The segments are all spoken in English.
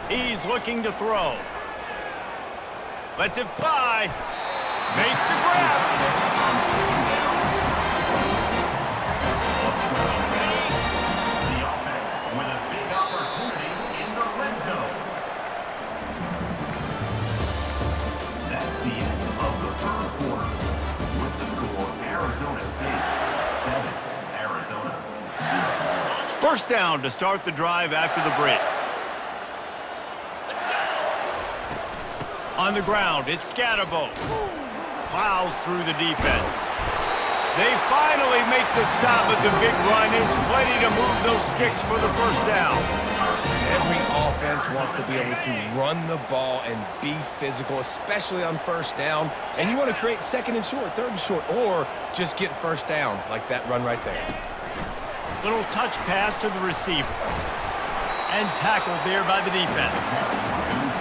He's looking to throw. Lets it fly. Makes the grab. First down to start the drive after the break. On the ground, it's Scatterbo. Plows through the defense. They finally make the stop, but the big run is plenty to move those sticks for the first down. Every offense wants to be able to run the ball and be physical, especially on first down. And you want to create second and short, third and short, or just get first downs like that run right there. Little touch pass to the receiver. And tackled there by the defense.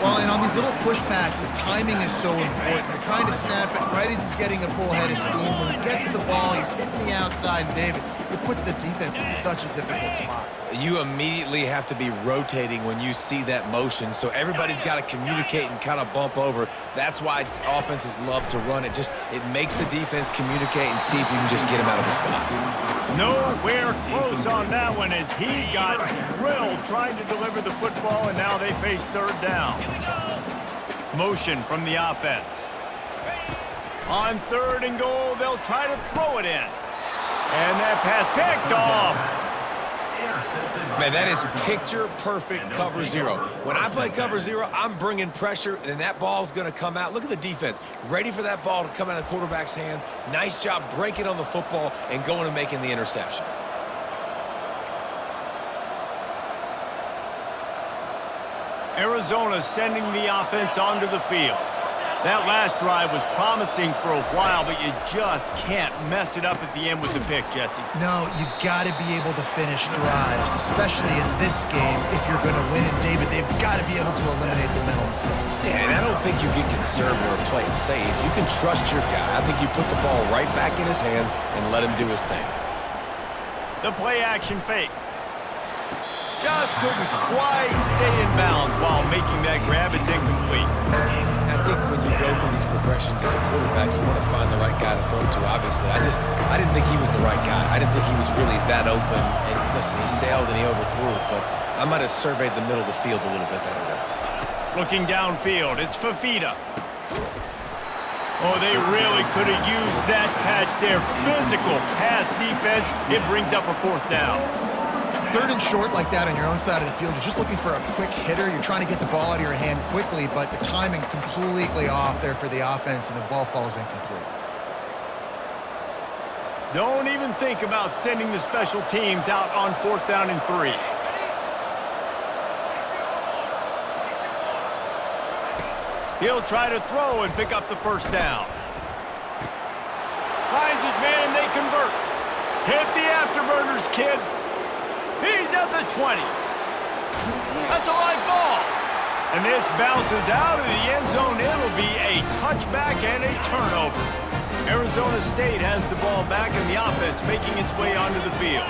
Well, and on these little push passes, timing is so important. They're trying to snap it right as he's getting a full head of steam. When he gets the ball, he's hitting the outside, and David, it puts the defense in such a difficult spot. You immediately have to be rotating when you see that motion, so everybody's got to communicate and kind of bump over. That's why offenses love to run it. It makes the defense communicate and see if you can just get him out of the spot. Nowhere close on that one as he got drilled trying to deliver the football, and now they face third down. Motion from the offense. On third and goal, they'll try to throw it in. And that pass picked off. Man, that is picture-perfect cover zero. When I play cover zero, I'm bringing pressure, and that ball's going to come out. Look at the defense. Ready for that ball to come out of the quarterback's hand. Nice job breaking on the football and going and making the interception. Arizona sending the offense onto the field. That last drive was promising for a while, but you just can't mess it up at the end with the pick, Jesse. No, you got to be able to finish drives, especially in this game if you're going to win. And, David, they've got to be able to eliminate the mental mistakes. Yeah, and I don't think you get conservative or play it safe. You can trust your guy. I think you put the ball right back in his hands and let him do his thing. The play-action fake. Just couldn't quite stay in bounds while making that grab. It's incomplete. I think when you go through these progressions as a quarterback, you want to find the right guy to throw to, obviously. I didn't think he was the right guy. I didn't think he was really that open. And listen, he sailed and he overthrew it, but I might have surveyed the middle of the field a little bit better there. Looking downfield, it's Fafita. Oh, they really could have used that catch there. Physical pass defense. It brings up a fourth down. Third and short like that on your own side of the field, you're just looking for a quick hitter. You're trying to get the ball out of your hand quickly, but the timing completely off there for the offense, and the ball falls incomplete. Don't even think about sending the special teams out on fourth down and 3. He'll try to throw and pick up the first down. Finds his man, they convert. Hit the afterburners, kid. He's at the 20. That's a live ball. And this bounces out of the end zone. It'll be a touchback and a turnover. Arizona State has the ball back, and the offense making its way onto the field.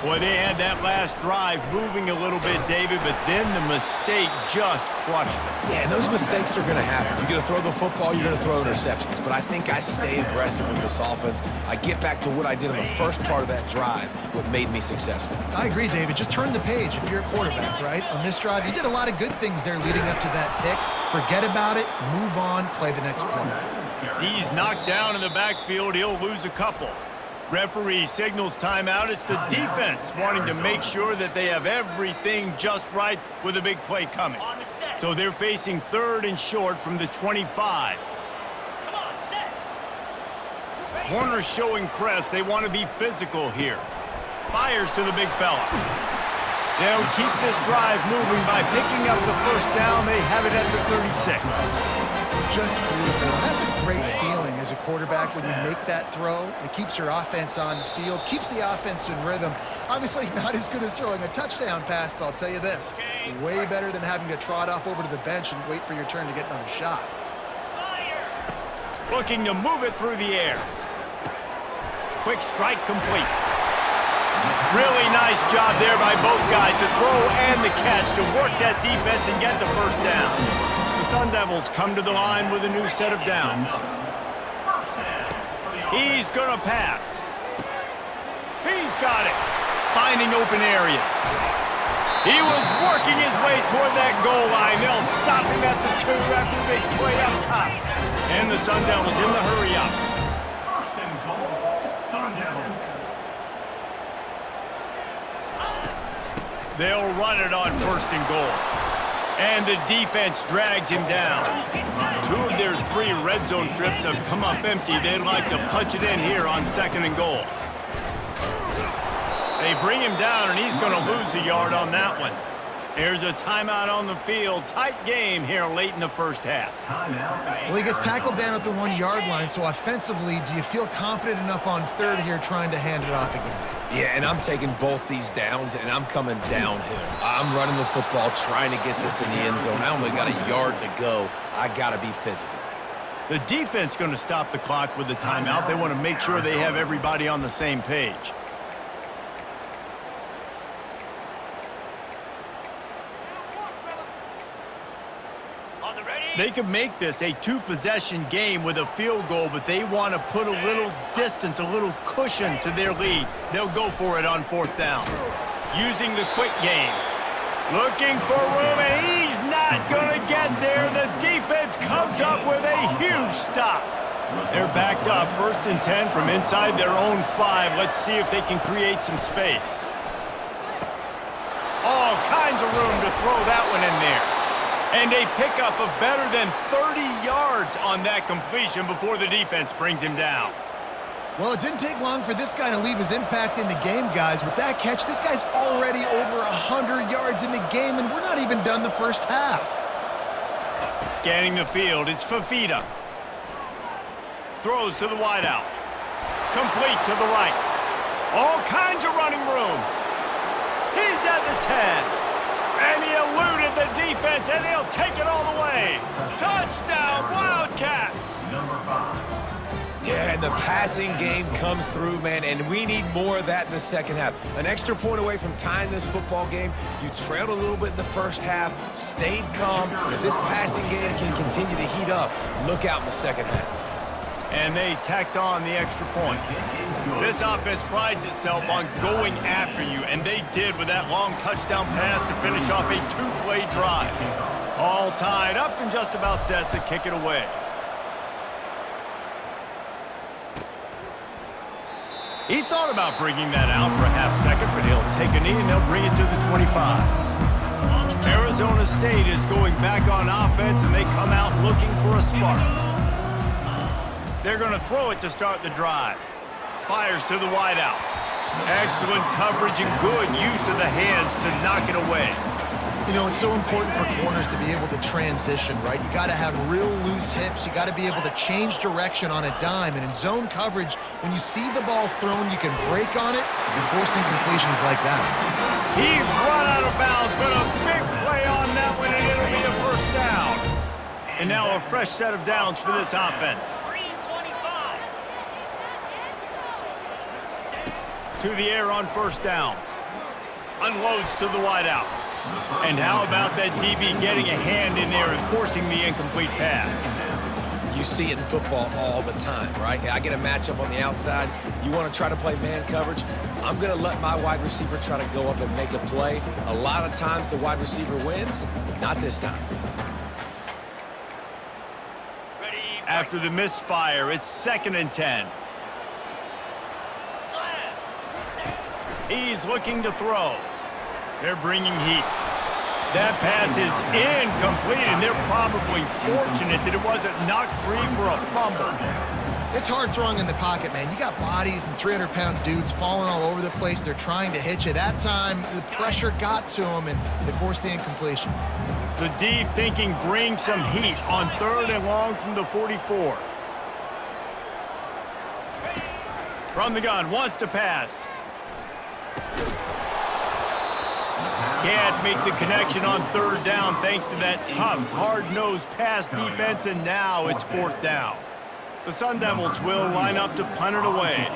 Boy, they had that last drive moving a little bit, David, but then the mistake just crushed them. Yeah, and those mistakes are going to happen. You're going to throw the football, you're going to throw interceptions. But I think I stay aggressive with this offense. I get back to what I did in the first part of that drive, what made me successful. I agree, David. Just turn the page if you're a quarterback, right? On this drive, you did a lot of good things there leading up to that pick. Forget about it, move on, play the next play. He's knocked down in the backfield. He'll lose a couple. Referee signals timeout. It's the defense wanting to make sure that they have everything just right with a big play coming. So they're facing third and short from the 25. Corners showing press. They want to be physical here. Fires to the big fella. They'll keep this drive moving by picking up the first down. They have it at the 36. Just beautiful. That's a great feeling as a quarterback when you make that throw. It keeps your offense on the field, keeps the offense in rhythm. Obviously not as good as throwing a touchdown pass, but I'll tell you this, way better than having to trot off over to the bench and wait for your turn to get another shot. Looking to move it through the air. Quick strike complete. Really nice job there by both guys to throw and the catch to work that defense and get the first down. The Sun Devils come to the line with a new set of downs. He's going to pass. He's got it. Finding open areas. He was working his way toward that goal line. They'll stop him at the 2 after the big play up top. And the Sun Devils in the hurry up. They'll run it on 1st and goal. And the defense drags him down. 2 of their 3 red zone trips have come up empty. They'd like to punch it in here on 2nd and goal. They bring him down, and he's going to lose a yard on that one. There's a timeout on the field. Tight game here late in the first half. Well, he gets tackled down at the 1-yard line, so offensively, do you feel confident enough on 3rd here trying to hand it off again? Yeah, and I'm taking both these downs, and I'm coming downhill. I'm running the football, trying to get this in the end zone. I only got a yard to go. I got to be physical. The defense going to stop the clock with the timeout. They want to make sure they have everybody on the same page. They could make this a 2-possession game with a field goal, but they want to put a little distance, a little cushion to their lead. They'll go for it on 4th down. Using the quick game. Looking for room, and he's not going to get there. The defense comes up with a huge stop. They're backed up, 1st and 10 from inside their own 5. Let's see if they can create some space. All kinds of room to throw that one in there. And a pickup of better than 30 yards on that completion before the defense brings him down. Well, it didn't take long for this guy to leave his impact in the game, guys. With that catch, this guy's already over 100 yards in the game, and we're not even done the first half. Scanning the field, it's Fafita. Throws to the wideout. Complete to the right. All kinds of running room. He's at the 10. And he eluded the defense, and he'll take it all the way. Touchdown, Wildcats! Yeah, and the passing game comes through, man, and we need more of that in the second half. An extra point away from tying this football game. You trailed a little bit in the first half, stayed calm. If this passing game can continue to heat up, look out in the second half. And they tacked on the extra point. This offense prides itself on going after you, and they did with that long touchdown pass to finish off a 2-play drive. All tied up and just about set to kick it away. He thought about bringing that out for a half-second, but he'll take a knee and they'll bring it to the 25. Arizona State is going back on offense, and they come out looking for a spark. They're going to throw it to start the drive. Fires to the wideout. Excellent coverage and good use of the hands to knock it away. You know, it's so important for corners to be able to transition, right? You got to have real loose hips. You got to be able to change direction on a dime. And in zone coverage, when you see the ball thrown, you can break on it. You're forcing completions like that. He's run out of bounds, but a big play on that one, and it'll be a first down. And now a fresh set of downs for this offense. To the air on 1st down. Unloads to the wideout. And how about that DB getting a hand in there and forcing the incomplete pass? You see it in football all the time, right? I get a matchup on the outside. You want to try to play man coverage? I'm going to let my wide receiver try to go up and make a play. A lot of times the wide receiver wins. Not this time. After the misfire, it's 2nd and 10. He's looking to throw. They're bringing heat. That pass is incomplete, and they're probably fortunate that it wasn't knocked free for a fumble. It's hard throwing in the pocket, man. You got bodies and 300-pound dudes falling all over the place. They're trying to hit you. That time, the pressure got to them, and they forced the incompletion. The D thinking bring some heat on 3rd and long from the 44. From the gun, wants to pass. Can't make the connection on 3rd down thanks to that tough, hard-nosed pass defense, and now it's 4th down. The Sun Devils will line up to punt it away.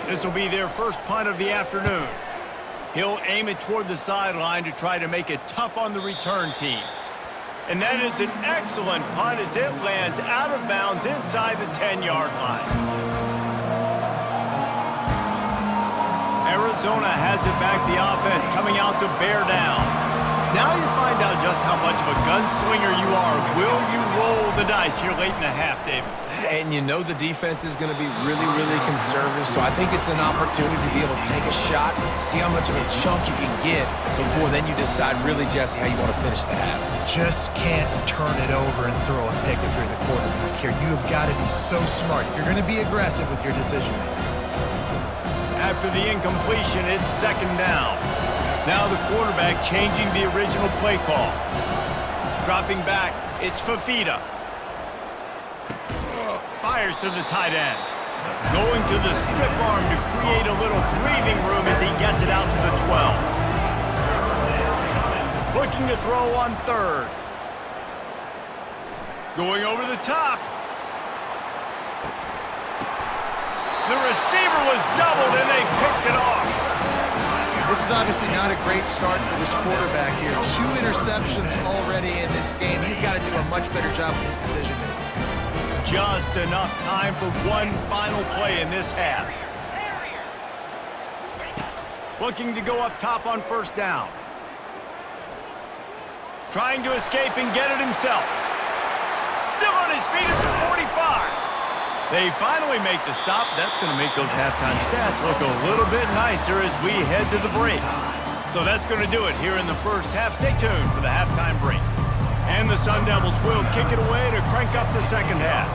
This will be their first punt of the afternoon. He'll aim it toward the sideline to try to make it tough on the return team. And that is an excellent punt as it lands out of bounds inside the 10-yard line. Arizona has it back, the offense coming out to bear down. Now you find out just how much of a gunslinger you are. Will you roll the dice here late in the half, David? And you know the defense is going to be really, really conservative, so I think it's an opportunity to be able to take a shot, see how much of a chunk you can get before then you decide really, Jesse, how you want to finish the half. Just can't turn it over and throw a pick if you're the quarterback here. You have got to be so smart. You're going to be aggressive with your decision-making. After the incompletion, it's second down. Now the quarterback changing the original play call. Dropping back, it's Fifita. Fires to the tight end. Going to the stiff arm to create a little breathing room as he gets it out to the 12. Looking to throw on third. Going over the top. The receiver was doubled and they picked it off. This is obviously not a great start for this quarterback here. 2 interceptions already in this game. He's got to do a much better job with his decision-making. Just enough time for one final play in this half. Looking to go up top on first down. Trying to escape and get it himself. Still on his feet at the 45. They finally make the stop. That's going to make those halftime stats look a little bit nicer as we head to the break. So that's going to do it here in the first half. Stay tuned for the halftime break. And the Sun Devils will kick it away to crank up the second half.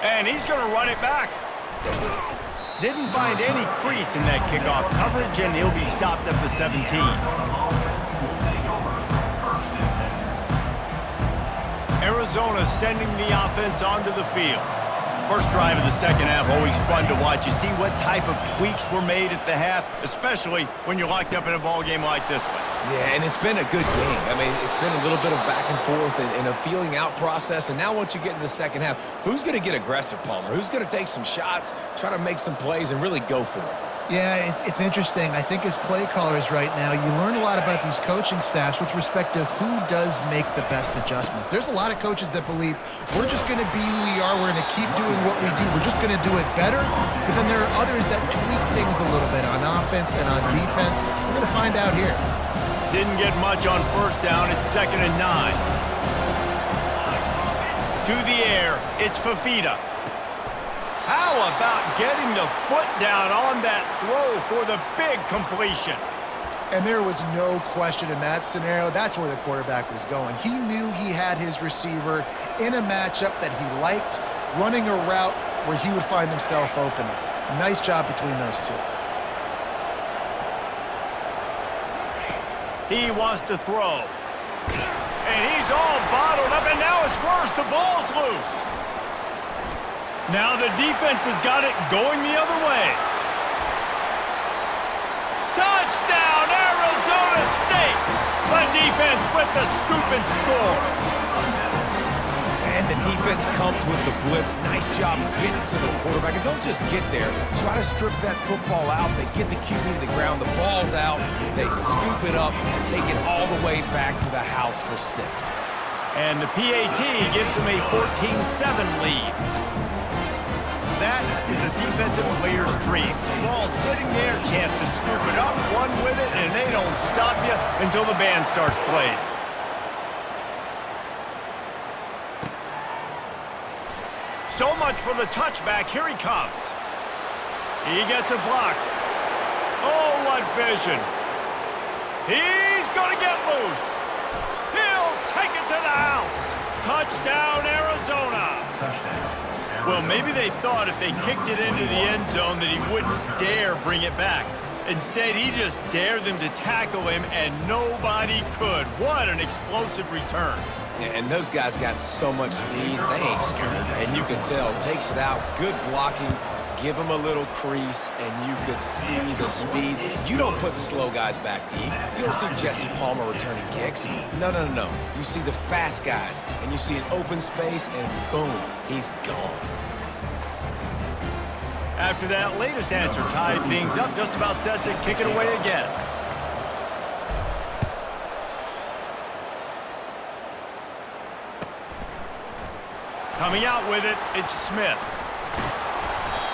And he's going to run it back. Didn't find any crease in that kickoff coverage, and he'll be stopped at the 17. Arizona sending the offense onto the field. First drive of the second half, always fun to watch. You see what type of tweaks were made at the half, especially when you're locked up in a ball game like this one. Yeah, and it's been a good game. I mean, it's been a little bit of back and forth and a feeling out process. And now once you get in the second half, who's going to get aggressive, Palmer? Who's going to take some shots, try to make some plays, and really go for it? Yeah, it's interesting. I think as play callers right now, you learn a lot about these coaching staffs with respect to who does make the best adjustments. There's a lot of coaches that believe we're just going to be who we are. We're going to keep doing what we do. We're just going to do it better. But then there are others that tweak things a little bit on offense and on defense. We're going to find out here. Didn't get much on first down. It's 2nd and 9. To the air, it's Fifita. How about getting the foot down on that throw for the big completion? And there was no question in that scenario. That's where the quarterback was going. He knew he had his receiver in a matchup that he liked, running a route where he would find himself open. Nice job between those two. He wants to throw. And he's all bottled up, and now it's worse. The ball's loose. Now the defense has got it going the other way. Touchdown, Arizona State! The defense with the scoop and score. And the defense comes with the blitz. Nice job getting to the quarterback. And don't just get there. Try to strip that football out. They get the QB to the ground. The ball's out. They scoop it up, take it all the way back to the house for 6. And the PAT gives them a 14-7 lead. That is a defensive player's dream. Ball sitting there, chance to scoop it up, run with it, and they don't stop you until the band starts playing. So much for the touchback. Here he comes. He gets a block. Oh, what vision. He's going to get loose. He'll take it to the house. Touchdown, Arizona. Well, maybe they thought if they kicked it into the end zone that he wouldn't dare bring it back. Instead, he just dared them to tackle him, and nobody could. What an explosive return. Yeah, and those guys got so much speed, they ain't scared. And you can tell, takes it out, good blocking, give him a little crease, and you could see the speed. You don't put slow guys back deep. You don't see Jesse Palmer returning kicks. No. You see the fast guys, and you see an open space, and boom, he's gone. After that latest answer tied things up, just about set to kick it away again. Coming out with it, it's Smith.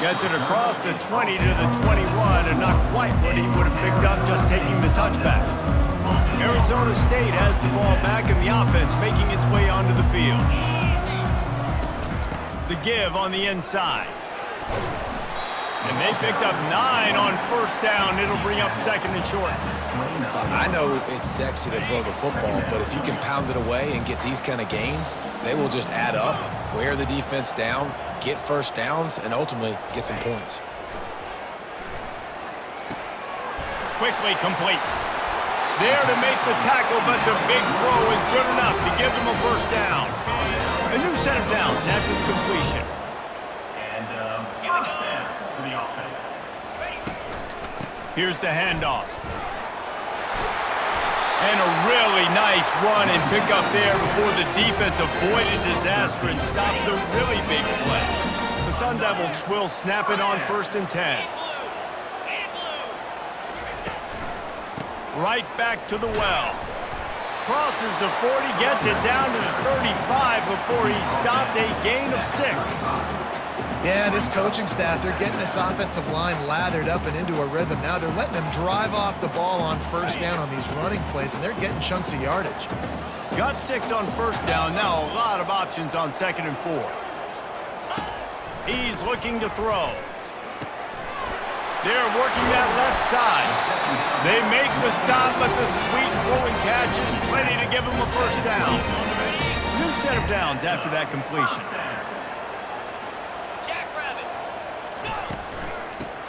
Gets it across the 20 to the 21, and not quite what he would have picked up just taking the touchback. Arizona State has the ball back in the offense, making its way onto the field. The give on the inside. And they picked up 9 on first down. It'll bring up second and short. I know it's sexy to throw the football, but if you can pound it away and get these kind of gains, they will just add up, wear the defense down, get first downs, and ultimately get some points. Quickly complete. There to make the tackle, but the big throw is good enough to give them a first down. A new set of downs after the completion. And first down for the offense. Here's the handoff. And a really nice run and pick up there before the defense avoided disaster and stopped the really big play. The Sun Devils will snap it on 1st and 10. Right back to the well. Crosses the 40, gets it down to the 35 before he stopped a gain of 6. Yeah, this coaching staff, they're getting this offensive line lathered up and into a rhythm. Now they're letting them drive off the ball on first down on these running plays, and they're getting chunks of yardage. Got 6 on first down, now a lot of options on 2nd and 4. He's looking to throw. They're working that left side. They make the stop, but the sweet throwing catch is plenty to give them a first down. New set of downs after that completion.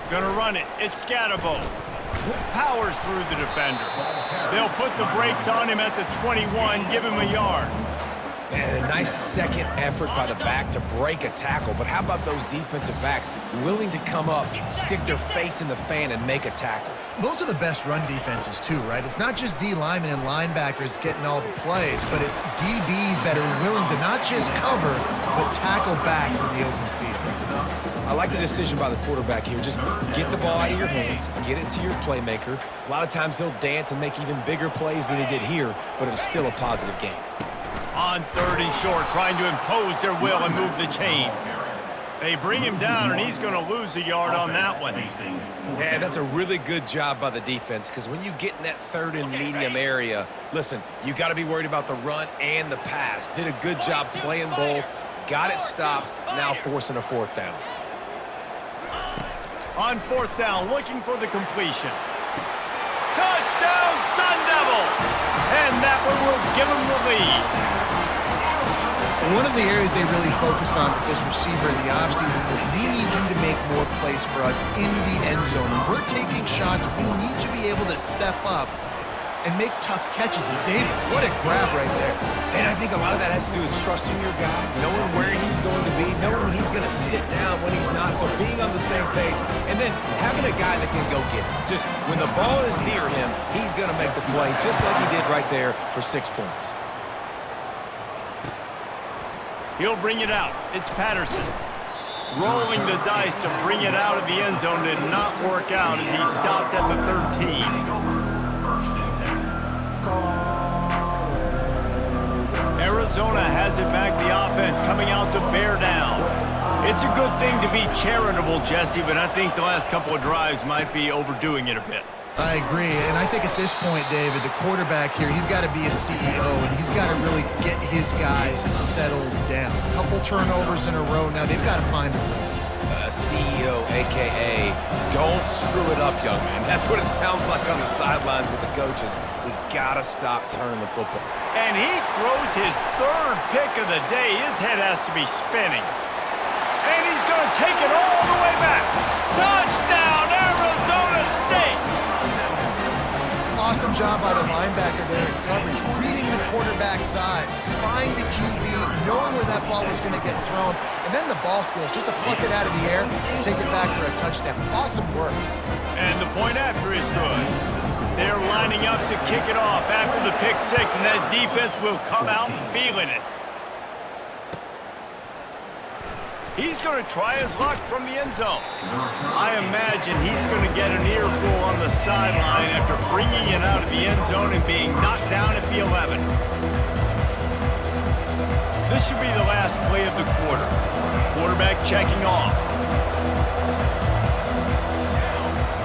Gonna run it. It's Scatterbo. Powers through the defender. They'll put the brakes on him at the 21, give him a yard. Man, a nice second effort by the back to break a tackle, but how about those defensive backs willing to come up, stick their face in the fan, and make a tackle? Those are the best run defenses too, right? It's not just D linemen and linebackers getting all the plays, but it's DBs that are willing to not just cover, but tackle backs in the open field. I like the decision by the quarterback here. Just get the ball out of your hands, get it to your playmaker. A lot of times he'll dance and make even bigger plays than he did here, but it was still a positive game. On 3rd and short, trying to impose their will and move the chains. They bring him down, and he's going to lose a yard on that one. Yeah, that's a really good job by the defense, because when you get in that 3rd and medium area, listen, you got to be worried about the run and the pass. Did a good job playing both, got it stopped, now forcing a 4th down. On 4th down, looking for the completion. Touchdown, Sun Devils! And that one will give them the lead. One of the areas they really focused on with this receiver in the offseason was we need you to make more plays for us in the end zone. When we're taking shots, we need you to be able to step up and make tough catches. And David, what a grab right there. And I think a lot of that has to do with trusting your guy, knowing where he's going to be, knowing when he's going to sit down, when he's not, so being on the same page, and then having a guy that can go get it. Just when the ball is near him, he's going to make the play, just like he did right there for 6 points. He'll bring it out. It's Patterson. Rolling the dice to bring it out of the end zone did not work out as he stopped at the 13. Arizona has it back, the offense coming out to bear down. It's a good thing to be charitable, Jesse, but I think the last couple of drives might be overdoing it a bit. I agree, and I think at this point, David, the quarterback here, he's got to be a CEO, and he's got to really get his guys settled down. A couple turnovers in a row now, they've got to find a rhythm. CEO, a.k.a. don't screw it up, young man. That's what it sounds like on the sidelines with the coaches. We got to stop turning the football. And he throws his 3rd pick of the day. His head has to be spinning. And he's going to take it all the way back. Touchdown, Arizona State! Awesome job by the linebacker there in coverage, reading the quarterback's eyes, spying the QB, knowing where that ball was going to get thrown, and then the ball skills, just to pluck it out of the air and take it back for a touchdown. Awesome work. And the point after is good. They're lining up to kick it off after the pick 6, and that defense will come out feeling it. He's going to try his luck from the end zone. I imagine he's going to get an earful on the sideline after bringing it out of the end zone and being knocked down at the 11. This should be the last play of the quarter. Quarterback checking off.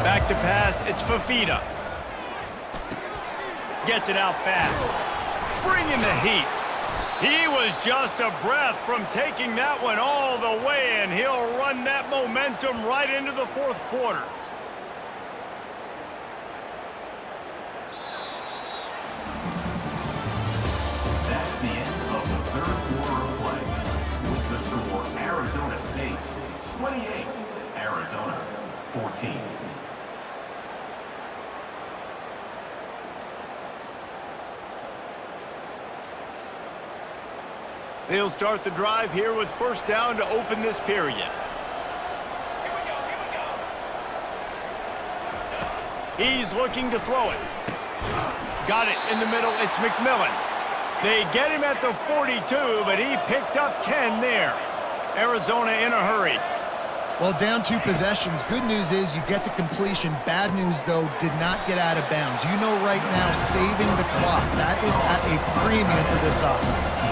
Back to pass, it's Fafita. Gets it out fast. Bringing the heat. He was just a breath from taking that one all the way, and he'll run that momentum right into the fourth quarter. That's the end of the third quarter of play. With the score, Arizona State 28, Arizona 14. They'll start the drive here with first down to open this period. He's looking to throw it. Got it in the middle. It's McMillan. They get him at the 42, but he picked up 10 there. Arizona in a hurry. Well, down 2 possessions. Good news is you get the completion. Bad news, though, did not get out of bounds. You know right now, saving the clock. That is at a premium for this offense.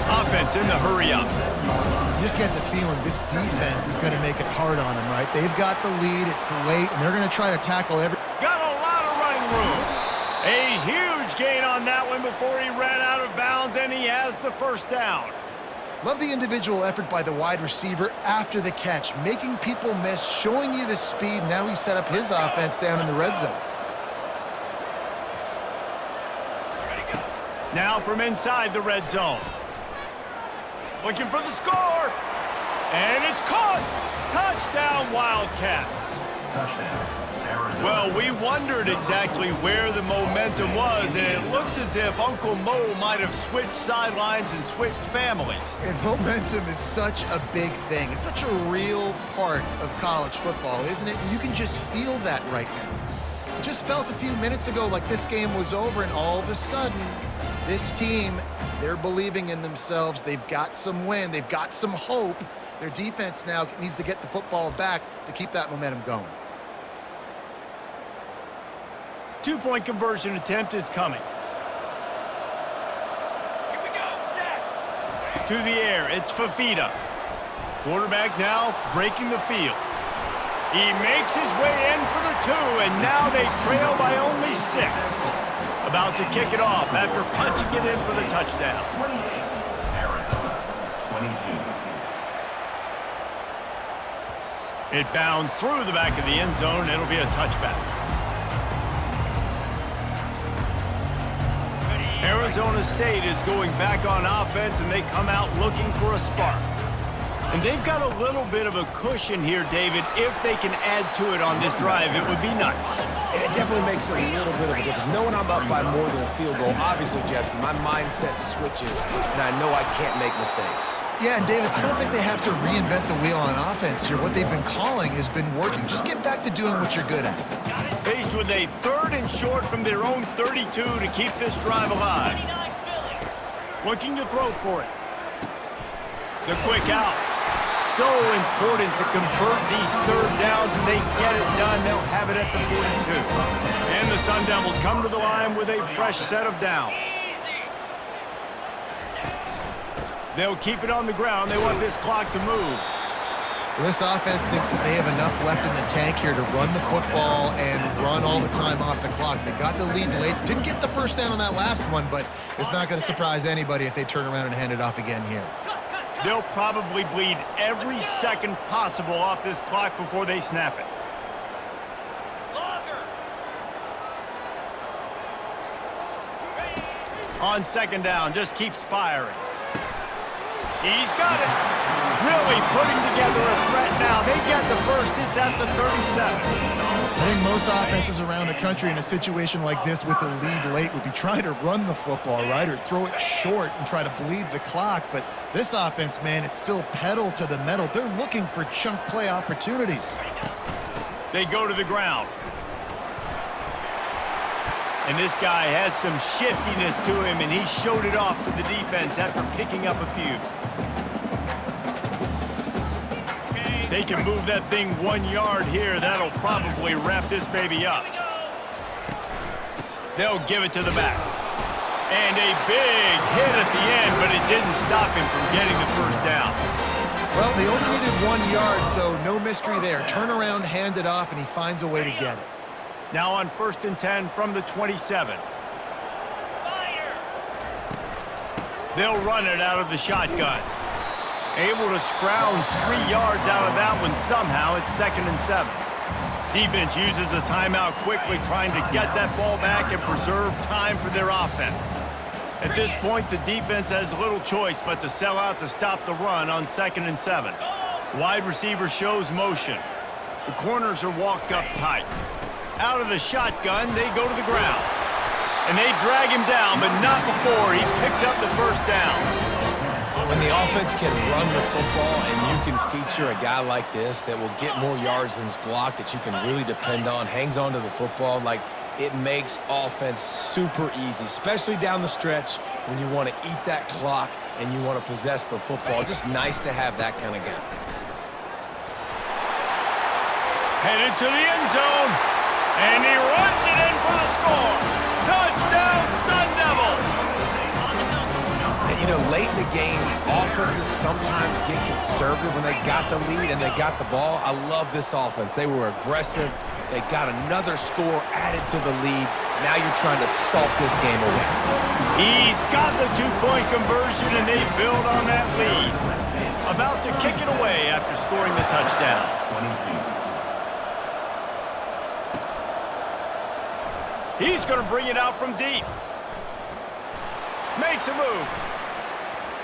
Offense in the hurry up. You just get the feeling this defense is going to make it hard on them, right? They've got the lead. It's late, and they're going to try to tackle every... Got a lot of running room. A huge gain on that one before he ran out of bounds, and he has the first down. Love the individual effort by the wide receiver after the catch, making people miss, showing you the speed. Now he set up his offense down in the red zone. Now from inside the red zone. Looking for the score. And it's caught. Touchdown, Wildcats. Touchdown, Arizona. Well, we wondered exactly where the momentum was, and it looks as if Uncle Mo might have switched sidelines and switched families. And momentum is such a big thing. It's such a real part of college football, isn't it? You can just feel that right now. It just felt a few minutes ago like this game was over, and all of a sudden, this team, they're believing in themselves. They've got some wind. They've got some hope. Their defense now needs to get the football back to keep that momentum going. 2-point conversion attempt is coming. Here we go, set. To the air, it's Fafita. Quarterback now breaking the field. He makes his way in for the 2, and now they trail by only 6. About to kick it off after punching it in for the touchdown. 28, Arizona 22. It bounds through the back of the end zone. It'll be a touchback. Arizona State is going back on offense, and they come out looking for a spark. And they've got a little bit of a cushion here, David. If they can add to it on this drive, it would be nice. And it definitely makes a little bit of a difference. Knowing I'm up by more than a field goal, obviously, Jesse, my mindset switches, and I know I can't make mistakes. Yeah, and David, I don't think they have to reinvent the wheel on offense here. What they've been calling has been working. Just get back to doing what you're good at. Faced with a 3rd and short from their own 32 to keep this drive alive. Looking to throw for it. The quick out. So important to convert these 3rd downs, and they get it done. They'll have it at the 42. And the Sun Devils come to the line with a fresh set of downs. They'll keep it on the ground. They want this clock to move. Well, this offense thinks that they have enough left in the tank here to run the football and run all the time off the clock. They got the lead late. Didn't get the first down on that last one, but it's not going to surprise anybody if they turn around and hand it off again here. They'll probably bleed every second possible off this clock before they snap it. On 2nd down, just keeps firing. He's got it. Really putting together a threat now. They get the first. It's at the 37. I think most offensives around the country in a situation like this with the lead late would be trying to run the football, right, or throw it short and try to bleed the clock. But this offense, man, it's still pedal to the metal. They're looking for chunk play opportunities. They go to the ground. And this guy has some shiftiness to him, and he showed it off to the defense after picking up a few. They can move that thing 1 yard here. That'll probably wrap this baby up. They'll give it to the back. And a big hit at the end, but it didn't stop him from getting the first down. Well, they only needed 1 yard, so no mystery there. Turn around, hand it off, and he finds a way to get it. Now on 1st and 10 from the 27. They'll run it out of the shotgun. Able to scrounge 3 yards out of that one somehow. It's 2nd and 7. Defense uses a timeout quickly, trying to get that ball back and preserve time for their offense. At this point, the defense has little choice but to sell out to stop the run on 2nd and 7. Wide receiver shows motion. The corners are walked up tight. Out of the shotgun, they go to the ground. And they drag him down, but not before he picks up the first down. When the offense can run the football and you can feature a guy like this that will get more yards than his block, that you can really depend on, hangs on to the football, like it makes offense super easy, especially down the stretch when you want to eat that clock and you want to possess the football. Just nice to have that kind of guy. Headed to the end zone, and he runs it in for the score. Touchdown, Sun Devils! And, you know, late in the games, offenses sometimes get conservative when they got the lead and they got the ball. I love this offense. They were aggressive. They got another score added to the lead. Now you're trying to salt this game away. He's got the two-point conversion, and they build on that lead. About to kick it away after scoring the touchdown. 22. He's going to bring it out from deep. Makes a move.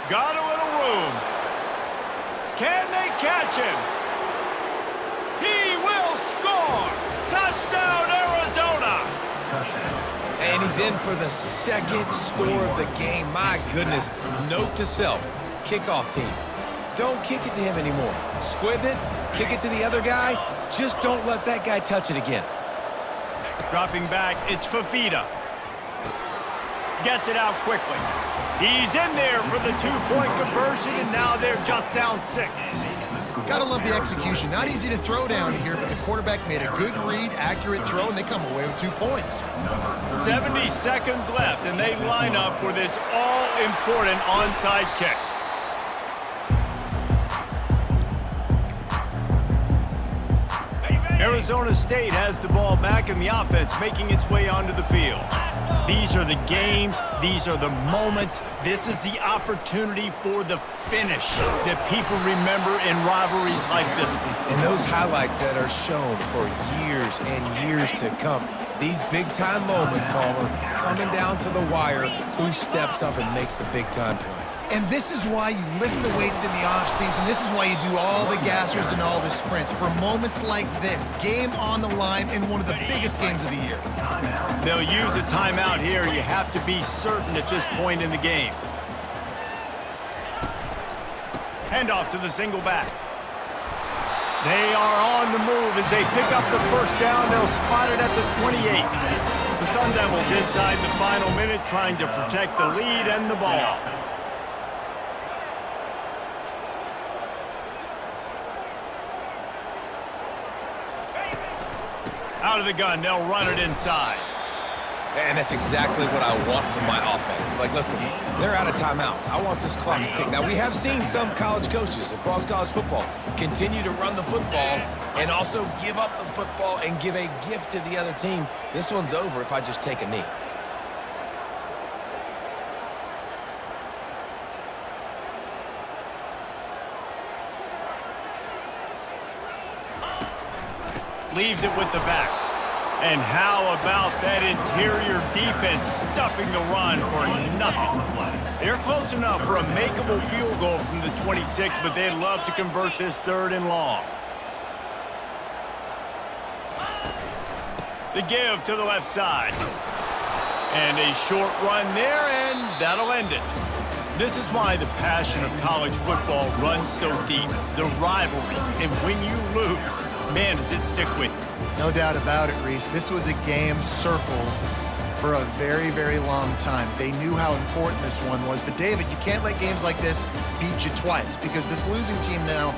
Got a little room. Can they catch him? He will score! Touchdown, Arizona! And he's in for the second score of the game. My goodness. Note to self, kickoff team. Don't kick it to him anymore. Squib it, kick it to the other guy. Just don't let that guy touch it again. Dropping back, it's Fafita. Gets it out quickly. He's in there for the two-point conversion, and now they're just down 6. Gotta love the execution. Not easy to throw down here, but the quarterback made a good read, accurate throw, and they come away with 2 points. 70 seconds left, and they line up for this all-important onside kick. Arizona State has the ball back, and the offense making its way onto the field. These are the games. These are the moments. This is the opportunity for the finish that people remember in rivalries like this one. And those highlights that are shown for years and years to come. These big-time moments, Palmer, coming down to the wire, who steps up and makes the big-time play. And this is why you lift the weights in the offseason. This is why you do all the gassers and all the sprints. For moments like this, game on the line in one of the biggest games of the year. They'll use a timeout here. You have to be certain at this point in the game. Handoff to the single back. They are on the move as they pick up the first down. They'll spot it at the 28. The Sun Devils inside the final minute trying to protect the lead and the ball. Out of the gun, they'll run it inside. And that's exactly what I want from my offense. Like, listen, they're out of timeouts. I want this clock to tick. Now, we have seen some college coaches across college football continue to run the football and also give up the football and give a gift to the other team. This one's over if I just take a knee. Leaves it with the back. And how about that interior defense stuffing the run for nothing? They're close enough for a makeable field goal from the 26, but they'd love to convert this 3rd and long. The give to the left side. And a short run there, and that'll end it. This is why the passion of college football runs so deep. The rivalries, and when you lose, man, does it stick with you. No doubt about it, Reese. This was a game circled for a very, very long time. They knew how important this one was. But, David, you can't let games like this beat you twice, because this losing team now